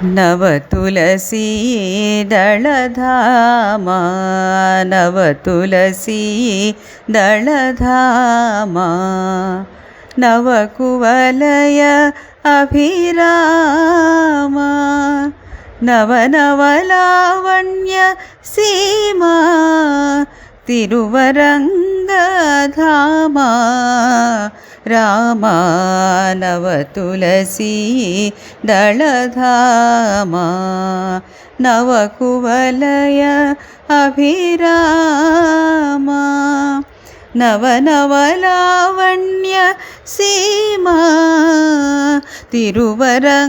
नव तुलसी दलधामा नव तुलसी दलधामा नव कुवलय अभिरामा नव नवलावण्य सीमा तिरुवरंगधामा रामा नव तुलसी दलधामा नव कुवलय अभिरामा नव नवलावण्य सीमा तिरुवरंगधामा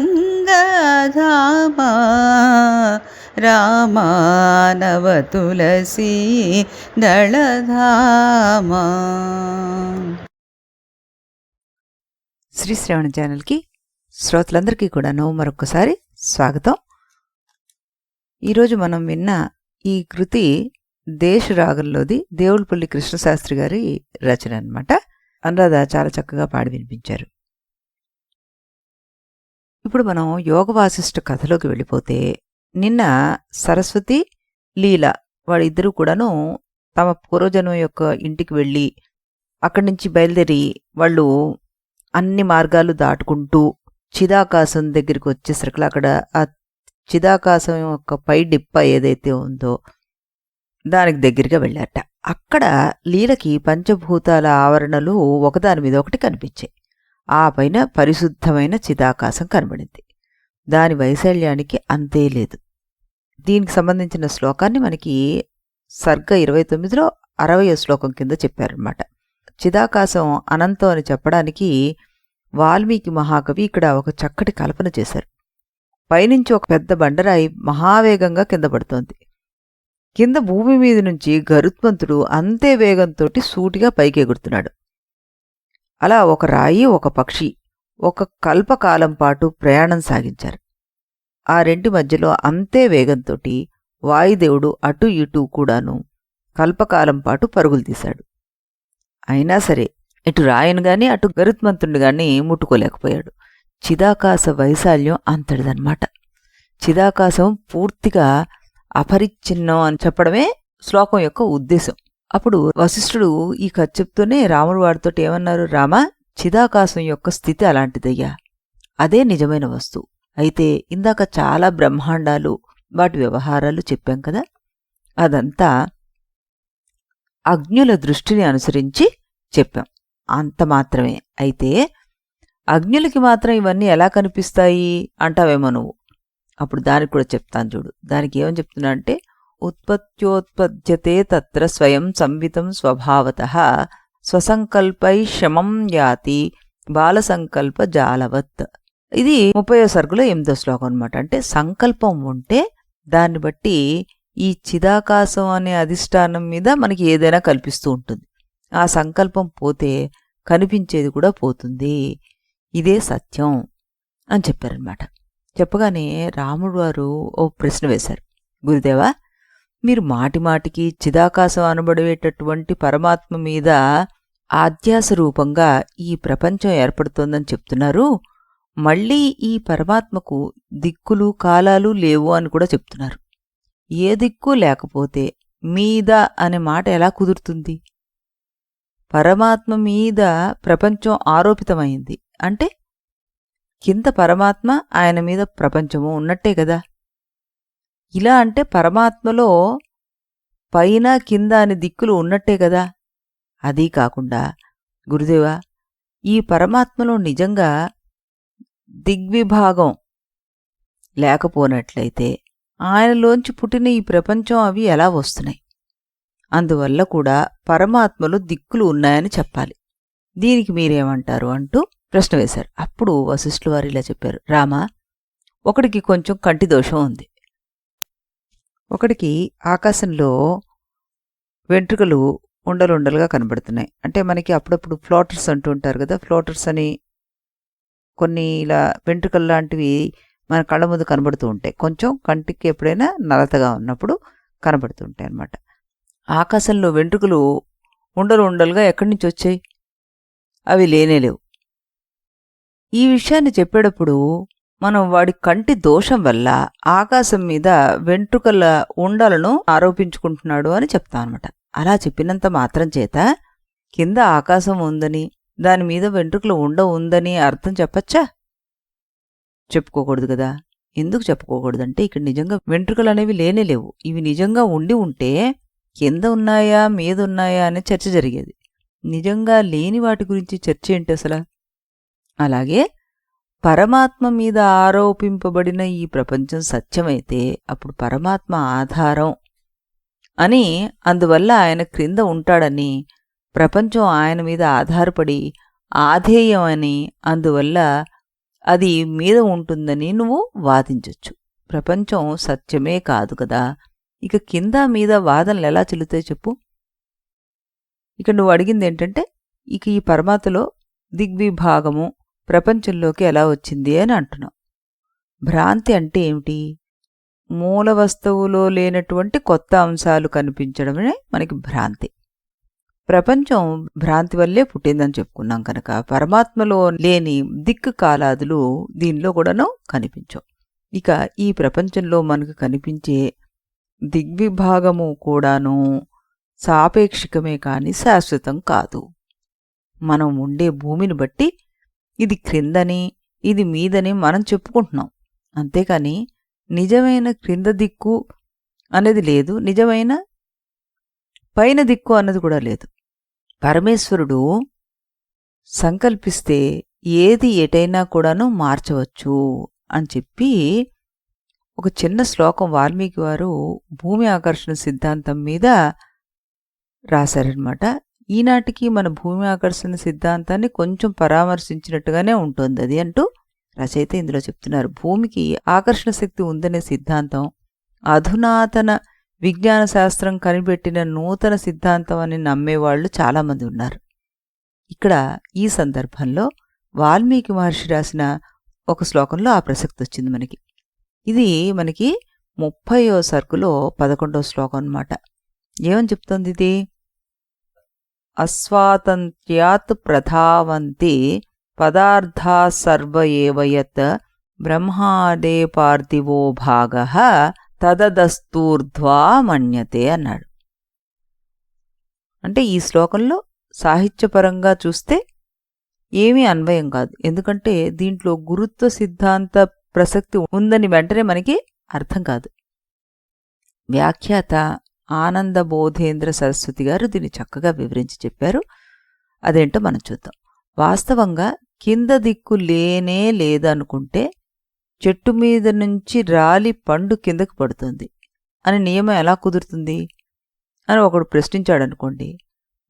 रामा नव तुलसी दलधामा। శ్రీ శ్రవణ ఛానల్కి శ్రోతలందరికీ కూడాను మరొకసారి స్వాగతం. ఈరోజు మనం విన్న ఈ కృతి దేశరాగంలోది దేవులపల్లి కృష్ణశాస్త్రి గారి రచన అన్నమాట. అనురాధ చాలా చక్కగా పాడి వినిపించారు. ఇప్పుడు మనం యోగ వాసిష్ఠ కథలోకి వెళ్ళిపోతే, నిన్న సరస్వతి లీల వాళ్ళిద్దరూ కూడాను తమ పూర్వజన్మ యొక్క ఇంటికి వెళ్ళి అక్కడి నుంచి బయలుదేరి వాళ్ళు అన్ని మార్గాలు దాటుకుంటూ చిదాకాశం దగ్గరికి వచ్చేసరికి అక్కడ ఆ చిదాకాశం యొక్క పై డిప్ప ఏదైతే ఉందో దానికి దగ్గరగా వెళ్ళారట. అక్కడ లీలకి పంచభూతాల ఆవరణలు ఒకదాని మీద ఒకటి కనిపించాయి. ఆ పైన పరిశుద్ధమైన చిదాకాశం కనబడింది. దాని వైశాల్యానికి అంతే లేదు. దీనికి సంబంధించిన శ్లోకాన్ని మనకి సర్గ 29లో 60వ శ్లోకం కింద చెప్పారనమాట. చిదాకాశం అనంతం అని చెప్పడానికి వాల్మీకి మహాకవి ఇక్కడ ఒక చక్కటి కల్పన చేశారు. పైనుంచి ఒక పెద్ద బండరాయి మహావేగంగా కింద పడుతోంది. కింద భూమి మీద నుంచి గరుత్మంతుడు అంతే వేగంతో సూటిగా పైకి ఎగురుతున్నాడు. అలా ఒక రాయి ఒక పక్షి ఒక కల్పకాలం పాటు ప్రయాణం సాగించారు. ఆ రెంటి మధ్యలో అంతే వేగంతో వాయుదేవుడు అటూ ఇటూ కూడాను కల్పకాలం పాటు పరుగులు తీశాడు. అయినా సరే ఇటు రాయను గాని అటు గరుత్మంతుడిని గాని ముట్టుకోలేకపోయాడు. చిదాకాశ వైశాల్యం అంతటిదన్నమాట. చిదాకాశం పూర్తిగా అపరిచ్ఛిన్నం అని చెప్పడమే శ్లోకం యొక్క ఉద్దేశం. అప్పుడు వశిష్ఠుడు ఈ కథ చెప్తూనే రాముడు వాడితో ఏమన్నారు, రామా, చిదాకాశం యొక్క స్థితి అలాంటిదయ్యా, అదే నిజమైన వస్తువు. అయితే ఇందాక చాలా బ్రహ్మాండాలు వాటి వ్యవహారాలు చెప్పాం కదా, అదంతా అజ్ఞుల దృష్టిని అనుసరించి చెప్పాం, అంత మాత్రమే. అయితే అజ్ఞులకి మాత్రం ఇవన్నీ ఎలా కనిపిస్తాయి అంటావేమో నువ్వు. అప్పుడు దానికి కూడా చెప్తాను చూడు. దానికి ఏమని చెప్తున్నా అంటే, ఉత్పత్త్యోత్పద్యతే తత్ర స్వయం సంవితం స్వభావతః స్వసంకల్పై శమం యాతి బాలసంకల్ప జాలవత్. ఇది 30వ సర్గలో 8వ శ్లోకం అనమాట. అంటే సంకల్పం ఉంటే దాన్ని బట్టి ఈ చిదాకాశం అనే అధిష్టానం మీద మనకి ఏదైనా కల్పిస్తూ ఉంటుంది. ఆ సంకల్పం పోతే కనిపించేది కూడా పోతుంది. ఇదే సత్యం అని చెప్పారనమాట. చెప్పగానే రాముడు వారు ఓ ప్రశ్న వేశారు, గురుదేవా, మీరు మాటిమాటికి చిదాకాశం అనబడేటటువంటి పరమాత్మ మీద ఆధ్యాస రూపంగా ఈ ప్రపంచం ఏర్పడుతోందని చెప్తున్నారు. మళ్ళీ ఈ పరమాత్మకు దిక్కులు కాలాలు లేవు అని కూడా చెప్తున్నారు. ఏ దిక్కు లేకపోతే మీద అనే మాట ఎలా కుదురుతుంది? పరమాత్మ మీద ప్రపంచం ఆరోపితమైంది అంటే కింద పరమాత్మ, ఆయన మీద ప్రపంచము ఉన్నట్టే కదా. ఇలా అంటే పరమాత్మలో పైన కింద అని దిక్కులు ఉన్నట్టే కదా. అదీ కాకుండా గురుదేవా, ఈ పరమాత్మలో నిజంగా దిగ్విభాగం లేకపోనట్లయితే ఆయనలోంచి పుట్టిన ఈ ప్రపంచం అవి ఎలా వస్తున్నాయి? అందువల్ల కూడా పరమాత్మలో దిక్కులు ఉన్నాయని చెప్పాలి. దీనికి మీరేమంటారు అంటూ ప్రశ్న వేశారు. అప్పుడు వశిష్ఠుల వారు ఇలా చెప్పారు, రామా, ఒకడికి కొంచెం కంటి దోషం ఉంది. ఒకడికి ఆకాశంలో వెంట్రుకలు ఉండలుండలుగా కనబడుతున్నాయి. అంటే మనకి అప్పుడప్పుడు ఫ్లోటర్స్ అంటూ ఉంటారు కదా, ఫ్లోటర్స్ అని కొన్ని ఇలా వెంట్రుకలు లాంటివి మన కళ్ళ ముందు కనబడుతూ ఉంటాయి. కొంచెం కంటికి ఎప్పుడైనా నలతగా ఉన్నప్పుడు కనబడుతూ ఉంటాయి అన్నమాట. ఆకాశంలో వెంట్రుకలు ఉండలు ఉండలుగా ఎక్కడి నుంచి వచ్చాయి? అవి లేనేలేవు. ఈ విషయాన్ని చెప్పేటప్పుడు మనం వాడి కంటి దోషం వల్ల ఆకాశం మీద వెంట్రుకల ఉండలను ఆరోపించుకుంటున్నాడు అని చెప్తాం అనమాట. అలా చెప్పినంత మాత్రం చేత కింద ఆకాశం ఉందని, దాని మీద వెంట్రుకలు ఉందని అర్థం చెప్పచ్చా? చెప్పుకోకూడదు కదా. ఎందుకు చెప్పుకోకూడదంటే ఇక్కడ నిజంగా వెంట్రుకలు అనేవి లేనేలేవు. ఇవి నిజంగా ఉండి ఉంటే కింద ఉన్నాయా మీద ఉన్నాయా అనే చర్చ జరిగేది. నిజంగా లేని వాటి గురించి చర్చ ఏంటి అసలు? అలాగే పరమాత్మ మీద ఆరోపింపబడిన ఈ ప్రపంచం సత్యమైతే అప్పుడు పరమాత్మ ఆధారం అని, అందువల్ల ఆయన క్రింద ఉంటాడని, ప్రపంచం ఆయన మీద ఆధారపడి ఆధేయం అని, అందువల్ల అది మీద ఉంటుందని నువ్వు వాదించొచ్చు. ప్రపంచం సత్యమే కాదు కదా. ఇక కింద మీద వాదనలు ఎలా చెల్లుతాయి చెప్పు? ఇక నువ్వు అడిగింది ఏంటంటే, ఇక ఈ పరమాత్మలో దిగ్విభాగము ప్రపంచంలోకి ఎలా వచ్చింది అని అంటున్నావు. భ్రాంతి అంటే ఏమిటి? మూల వస్తువులో లేనటువంటి కొత్త అంశాలు కనిపించడమే మనకి భ్రాంతి. ప్రపంచం భ్రాంతి వల్లే పుట్టిందని చెప్పుకున్నాం కనుక పరమాత్మలో లేని దిక్కు కాలాదులు దీనిలో కూడాను కనిపించవు. ఇక ఈ ప్రపంచంలో మనకు కనిపించే దిగ్విభాగము కూడాను సాపేక్షికమే కాని శాశ్వతం కాదు. మనం ఉండే భూమిని బట్టి ఇది క్రిందని, ఇది మీదని మనం చెప్పుకుంటున్నాం. అంతేకాని నిజమైన క్రింద దిక్కు అనేది లేదు, నిజమైన పైన దిక్కు అన్నది కూడా లేదు. పరమేశ్వరుడు సంకల్పిస్తే ఏది ఎటైనా కూడాను మార్చవచ్చు అని చెప్పి ఒక చిన్న శ్లోకం వాల్మీకి వారు భూమి ఆకర్షణ సిద్ధాంతం మీద రాశారనమాట. ఈనాటికి మన భూమి ఆకర్షణ సిద్ధాంతాన్ని కొంచెం పరామర్శించినట్టుగానే ఉంటుంది అది అంటూ రచయిత ఇందులో చెప్తున్నారు. భూమికి ఆకర్షణ శక్తి ఉందనే సిద్ధాంతం అధునాతన విజ్ఞాన శాస్త్రం కనిపెట్టిన నూతన సిద్ధాంతం అని నమ్మేవాళ్లు చాలామంది ఉన్నారు. ఇక్కడ ఈ సందర్భంలో వాల్మీకి మహర్షి రాసిన ఒక శ్లోకంలో ఆ ప్రసక్తి వచ్చింది మనకి. ఇది మనకి 30వ సర్గులో 11వ శ్లోకం అన్నమాట. ఏమని చెప్తోంది ఇది? అస్వాతంత్ర్యాత్ ప్రధావంతి పదార్థా సర్వ ఏవయత్ బ్రహ్మాదే పార్థివో భాగః తదదస్తూర్ధ్వా మన్యతే అన్నాడు. అంటే ఈ శ్లోకంలో సాహిత్యపరంగా చూస్తే ఏమీ అన్వయం కాదు. ఎందుకంటే దీంట్లో గురుత్వ సిద్ధాంత ప్రసక్తి ఉందని వెంటనే మనకి అర్థం కాదు. వ్యాఖ్యాత ఆనందబోధేంద్ర సరస్వతి గారు దీన్ని చక్కగా వివరించి చెప్పారు. అదేంటో మనం చూద్దాం. వాస్తవంగా కింద దిక్కు లేనే లేదనుకుంటే చెట్టు మీద నుంచి రాలి పండు కిందకు పడుతుంది అని నియమం ఎలా కుదురుతుంది అని ఒకడు ప్రశ్నించాడనుకోండి.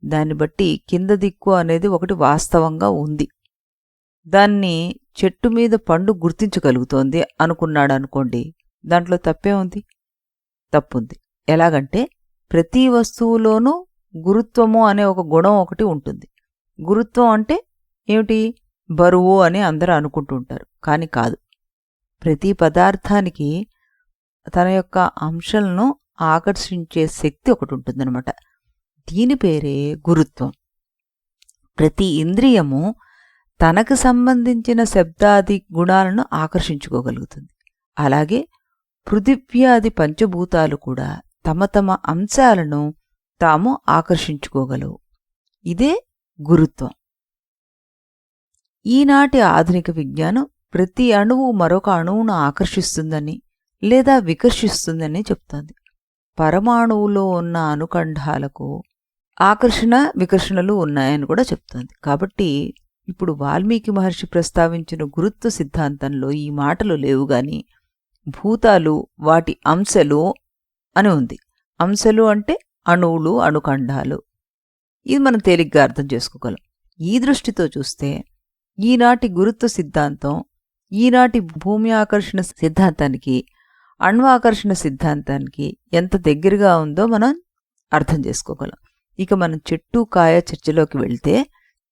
దాన్ని బట్టి కింద దిక్కు అనేది ఒకటి వాస్తవంగా ఉంది, దాన్ని చెట్టు మీద పండు గుర్తించగలుగుతోంది అనుకున్నాడనుకోండి. దాంట్లో తప్పే ఉంది? తప్పుంది. ఎలాగంటే ప్రతి వస్తువులోనూ గురుత్వము అనే ఒక గుణం ఒకటి ఉంటుంది. గురుత్వం అంటే ఏమిటి? బరువు అని అందరూ అనుకుంటూ ఉంటారు, కానీ కాదు. ప్రతి పదార్థానికి తన యొక్క అంశాలను ఆకర్షించే శక్తి ఒకటి ఉంటుందన్నమాట. దీని పేరే గురుత్వం. ప్రతి ఇంద్రియము తనకు సంబంధించిన శబ్దాది గుణాలను ఆకర్షించుకోగలుగుతుంది. అలాగే పృథివ్యాది పంచభూతాలు కూడా తమ తమ అంశాలను తాము ఆకర్షించుకోగలవు. ఇదే గురుత్వం. ఈనాటి ఆధునిక విజ్ఞానం ప్రతి అణువు మరొక అణువును ఆకర్షిస్తుందని లేదా వికర్షిస్తుందని చెప్తోంది. పరమాణువులో ఉన్న అణుఖండాలకు ఆకర్షణ వికర్షణలు ఉన్నాయని కూడా చెప్తోంది. కాబట్టి ఇప్పుడు వాల్మీకి మహర్షి ప్రస్తావించిన గురుత్వ సిద్ధాంతంలో ఈ మాటలు లేవుగాని భూతాలు వాటి అంశలు అని ఉంది. అంశలు అంటే అణువులు, అణుఖండాలు. ఇది మనం తేలిగ్గా అర్థం చేసుకోగలం. ఈ దృష్టితో చూస్తే ఈనాటి గురుత్వ సిద్ధాంతం ఈనాటి భూమి ఆకర్షణ సిద్ధాంతానికి, అణ్వాకర్షణ సిద్ధాంతానికి ఎంత దగ్గరగా ఉందో మనం అర్థం చేసుకోగలం. ఇక మనం చెట్టు కాయ చర్చలోకి వెళ్తే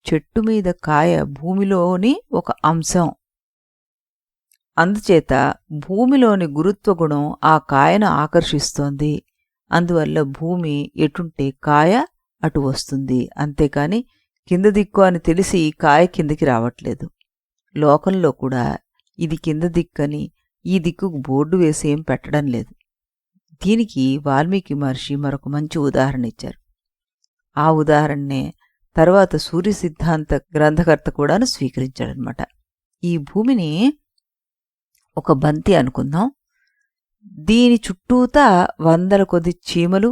చెట్టు మీద కాయ భూమిలోని ఒక అంశం. అందుచేత భూమిలోని గురుత్వ గుణం ఆ కాయను ఆకర్షిస్తోంది. అందువల్ల భూమి ఎటుంటే కాయ అటు వస్తుంది. అంతేకాని కింద దిక్కు అని తెలిసి కాయ కిందికి రావట్లేదు. లోకంలో కూడా ఇది కింద దిక్కని ఈ దిక్కుకు బోర్డు వేసి ఏం పెట్టడం లేదు. దీనికి వాల్మీకి మహర్షి మరొక మంచి ఉదాహరణ ఇచ్చారు. ఆ ఉదాహరణనే తర్వాత సూర్య సిద్ధాంత గ్రంథకర్త కూడాను స్వీకరించాడనమాట. ఈ భూమిని ఒక బంతి అనుకుందాం. దీని చుట్టూతా 100 కొద్ది చీమలు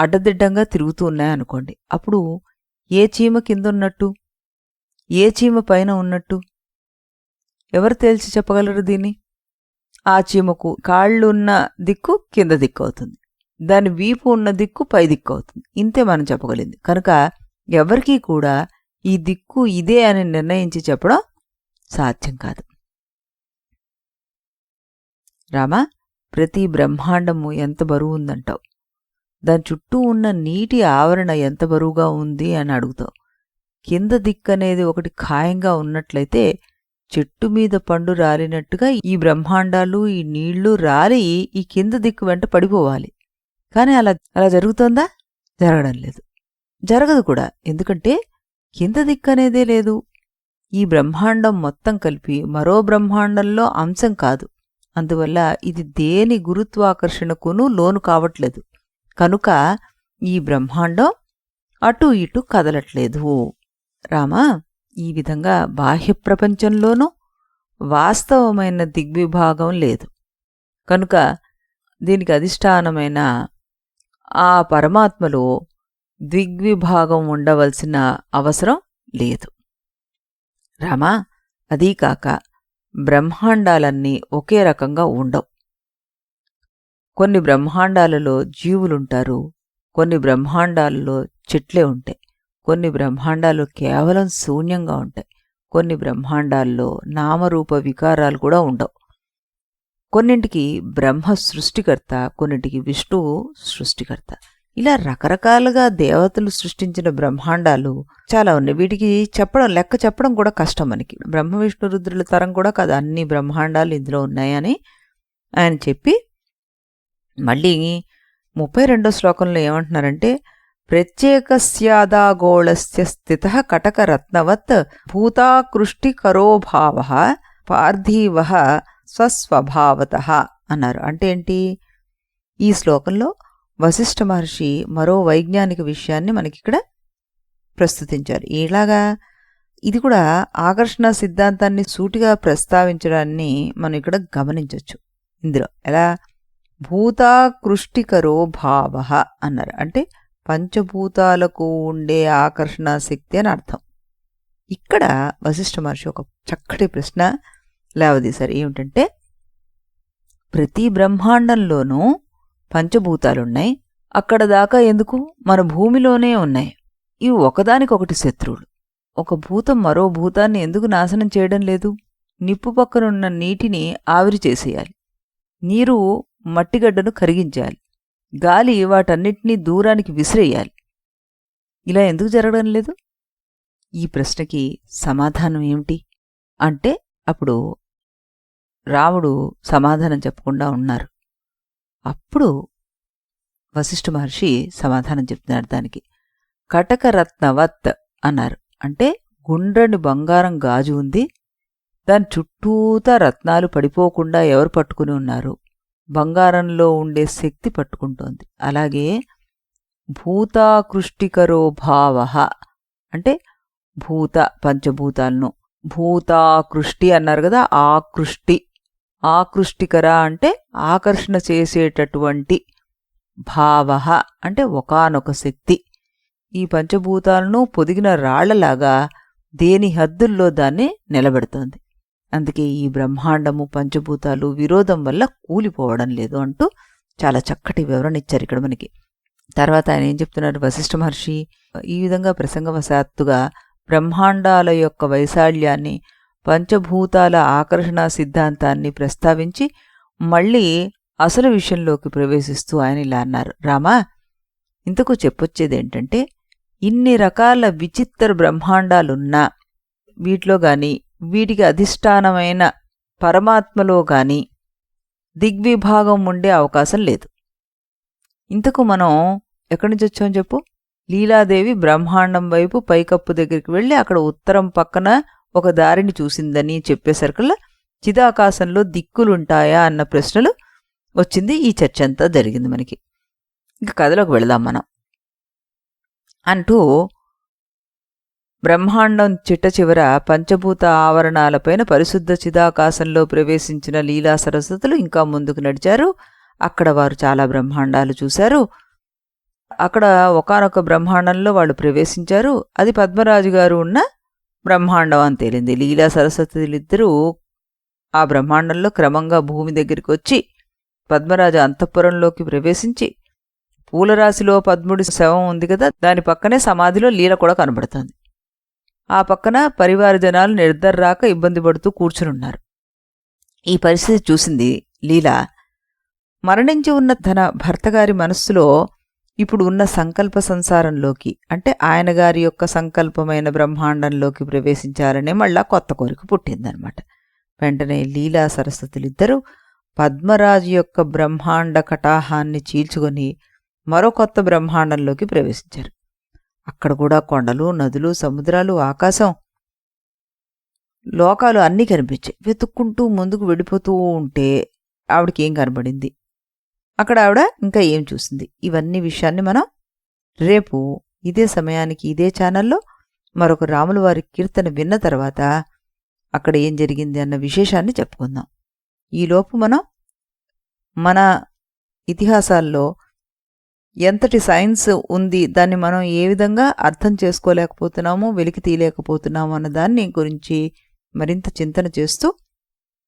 అడ్డదిడ్డంగా తిరుగుతూ ఉన్నాయనుకోండి. అప్పుడు ఏ చీమ కింద ఉన్నట్టు, ఏ చీమ పైన ఉన్నట్టు ఎవరు తేల్చి చెప్పగలరు దీన్ని? ఆ చీమకు కాళ్ళున్న దిక్కు కింద దిక్కు అవుతుంది, దాని వీపు ఉన్న దిక్కు పై దిక్కు అవుతుంది. ఇంతే మనం చెప్పగలిగింది. కనుక ఎవరికీ కూడా ఈ దిక్కు ఇదే అని నిర్ణయించి చెప్పడం సాధ్యం కాదు. రామా, ప్రతి బ్రహ్మాండము ఎంత బరువు ఉందంటావు? దాని చుట్టూ ఉన్న నీటి ఆవరణ ఎంత బరువుగా ఉంది అని అడుగుతావు. కింద దిక్కనేది ఒకటి ఖాయంగా ఉన్నట్లయితే చెట్టు మీద పండు రాలినట్టుగా ఈ బ్రహ్మాండాలు, ఈ నీళ్లు రాలి ఈ కింద దిక్కు వెంట పడిపోవాలి. కానీ అలా జరుగుతోందా? జరగడం లేదు, జరగదు కూడా. ఎందుకంటే కింద దిక్కనేదే లేదు. ఈ బ్రహ్మాండం మొత్తం కలిపి మరో బ్రహ్మాండంలో అంశం కాదు. అందువల్ల ఇది దేని గురుత్వాకర్షణకును లోను కావట్లేదు. కనుక ఈ బ్రహ్మాండం అటూ ఇటూ కదలట్లేదు. రామా, ఈ విధంగా బాహ్య ప్రపంచంలోనూ వాస్తవమైన దిగ్విభాగం లేదు. కనుక దీనికి అధిష్టానమైన ఆ పరమాత్మలో దిగ్విభాగం ఉండవలసిన అవసరం లేదు. రామా, అదీకాక బ్రహ్మాండాలన్నీ ఒకే రకంగా ఉండవు. కొన్ని బ్రహ్మాండాలలో జీవులుంటారు, కొన్ని బ్రహ్మాండాలలో చెట్లే ఉంటాయి, కొన్ని బ్రహ్మాండాలు కేవలం శూన్యంగా ఉంటాయి, కొన్ని బ్రహ్మాండాల్లో నామరూప వికారాలు కూడా ఉండవు. కొన్నింటికి బ్రహ్మ సృష్టికర్త, కొన్నింటికి విష్ణువు సృష్టికర్త. ఇలా రకరకాలుగా దేవతలు సృష్టించిన బ్రహ్మాండాలు చాలా ఉన్నాయి. వీటికి లెక్క చెప్పడం కూడా కష్టం మనకి. బ్రహ్మ విష్ణు రుద్రుల తరం కూడా కాదు, అన్ని బ్రహ్మాండాలు ఇందులో ఉన్నాయని ఆయన చెప్పి మళ్ళీ 32వ శ్లోకంలో ఏమంటున్నారంటే, ప్రత్యేకస్యాదాగోళస్య స్థితః కటకరత్నవత్ భూతాకృష్టికరోభావః పార్థివః స్వస్వభావతః అన్నారు. అంటే ఏంటి? ఈ శ్లోకంలో వశిష్ఠ మహర్షి మరో వైజ్ఞానిక విషయాన్ని మనకిక్కడ ప్రస్తుతించారు. ఎలాగా? ఇది కూడా ఆకర్షణ సిద్ధాంతాన్ని సూటిగా ప్రస్తావించడాన్ని మనం ఇక్కడ గమనించవచ్చు. ఇందులో ఎలా? భూతాకృష్టికరో భావః అన్నారు. అంటే పంచభూతాలకు ఉండే ఆకర్షణ శక్తి అని అర్థం. ఇక్కడ వశిష్ఠ మహర్షి ఒక చక్కటి ప్రశ్న లేవదీశారు. ఏమిటంటే, ప్రతి బ్రహ్మాండంలోనూ పంచభూతాలున్నాయి. అక్కడ దాకా ఎందుకు? మన భూమిలోనే ఉన్నాయి. ఇవి ఒకదానికొకటి శత్రువులు. ఒక భూతం మరో భూతాన్ని ఎందుకు నాశనం చేయడం లేదు? నిప్పు పక్కనున్న నీటిని ఆవిరి చేసేయాలి, నీరు మట్టిగడ్డను కరిగించాలి, గాలి వాటన్నిటినీ దూరానికి విసిరేయాలి. ఇలా ఎందుకు జరగడం లేదు? ఈ ప్రశ్నకి సమాధానం ఏమిటి అంటే, అప్పుడు రాముడు సమాధానం చెప్పకుండా ఉన్నారు. అప్పుడు వశిష్ఠ మహర్షి సమాధానం చెప్తున్నారు దానికి. కటకరత్నవత్ అన్నారు. అంటే గుండ్రని బంగారం గాజు ఉంది, దాని చుట్టూతా రత్నాలు పడిపోకుండా ఎవరు పట్టుకుని ఉన్నారు? బంగారంలో ఉండే శక్తి పట్టుకుంటోంది. అలాగే భూతాకృష్టికరో భావః అంటే భూత పంచభూతాలను భూతాకృష్టి అన్నారు కదా. ఆకృష్టికర అంటే ఆకర్షణ చేసేటటువంటి, భావః అంటే ఒకానొక శక్తి. ఈ పంచభూతాలను పొదిగిన రాళ్లలాగా దేని హద్దుల్లో దాన్ని నిలబెడుతోంది. అందుకే ఈ బ్రహ్మాండము పంచభూతాలు విరోధం వల్ల కూలిపోవడం లేదు అంటూ చాలా చక్కటి వివరణ ఇచ్చారు ఇక్కడ మనకి. తర్వాత ఆయన ఏం చెప్తున్నారు వశిష్ఠ మహర్షి? ఈ విధంగా ప్రసంగవశాత్తుగా బ్రహ్మాండాల యొక్క వైశాల్యాన్ని, పంచభూతాల ఆకర్షణ సిద్ధాంతాన్ని ప్రస్తావించి మళ్ళీ అసలు విషయంలోకి ప్రవేశిస్తూ ఆయన ఇలా అన్నారు. రామా, ఇంతకు చెప్పొచ్చేదేంటంటే, ఇన్ని రకాల విచిత్ర బ్రహ్మాండాలున్నా వీటిలో గాని, వీటికి అధిష్టానమైన పరమాత్మలో గాని దిగ్విభాగం ఉండే అవకాశం లేదు. ఇంతకు మనం ఎక్కడి నుంచి వచ్చామని చెప్పు? లీలాదేవి బ్రహ్మాండం వైపు పైకప్పు దగ్గరికి వెళ్ళి అక్కడ ఉత్తరం పక్కన ఒక దారిని చూసిందని చెప్పేసరికల్లా చిదాకాశంలో దిక్కులుంటాయా అన్న ప్రశ్నలు వచ్చింది. ఈ చర్చ అంతా జరిగింది మనకి. ఇంక కథలోకి వెళదాం మనం. అంటూ బ్రహ్మాండం చిట్ట చివర పంచభూత ఆవరణాలపైన పరిశుద్ధ చిదాకాశంలో ప్రవేశించిన లీలా సరస్వతులు ఇంకా ముందుకు నడిచారు. అక్కడ వారు చాలా బ్రహ్మాండాలు చూశారు. అక్కడ ఒకానొక బ్రహ్మాండంలో వాళ్ళు ప్రవేశించారు. అది పద్మరాజు గారు ఉన్న బ్రహ్మాండం అని తేలింది. లీలా సరస్వతులిద్దరూ ఆ బ్రహ్మాండంలో క్రమంగా భూమి దగ్గరికి వచ్చి పద్మరాజు అంతఃపురంలోకి ప్రవేశించి పూలరాశిలో పద్ముడి శవం ఉంది కదా, దాని పక్కనే సమాధిలో లీల కూడా కనబడుతుంది. ఆ పక్కన పరివార జనాలు నిద్రరాక ఇబ్బంది పడుతూ కూర్చునున్నారు. ఈ పరిస్థితి చూసింది లీల. మరణించి ఉన్న తన భర్తగారి మనస్సులో ఇప్పుడు ఉన్న సంకల్ప సంసారంలోకి, అంటే ఆయన గారి యొక్క సంకల్పమైన బ్రహ్మాండంలోకి ప్రవేశించాలనే మళ్ళా కొత్త కోరిక పుట్టిందనమాట. వెంటనే లీలా సరస్వతులిద్దరూ పద్మరాజు యొక్క బ్రహ్మాండ కటాహాన్ని చీల్చుకొని మరో కొత్త బ్రహ్మాండంలోకి ప్రవేశించారు. అక్కడ కూడా కొండలు, నదులు, సముద్రాలు, ఆకాశం, లోకాలు అన్నీ కనిపించాయి. వెతుక్కుంటూ ముందుకు వెళ్ళిపోతూ ఉంటే ఆవిడకి ఏం కనబడింది, అక్కడ ఆవిడ ఇంకా ఏం చూసింది, ఇవన్నీ విషయాన్ని మనం రేపు ఇదే సమయానికి ఇదే ఛానల్లో మరొక రాముల వారి కీర్తన విన్న తర్వాత అక్కడ ఏం జరిగింది అన్న విశేషాన్ని చెప్పుకుందాం. ఈలోపు మనం మన ఇతిహాసాల్లో ఎంతటి సైన్స్ ఉంది, దాన్ని మనం ఏ విధంగా అర్థం చేసుకోలేకపోతున్నామో, వెలికి తీయలేకపోతున్నామో అన్న దాన్ని గురించి మరింత చింతన చేస్తూ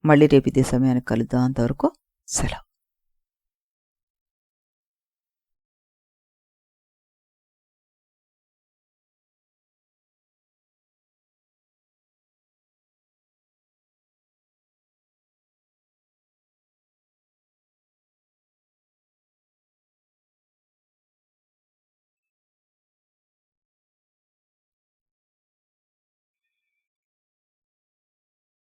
మళ్ళీ రేపు ఇదే సమయానికి కలుద్దాం. అంతవరకు సెలవు.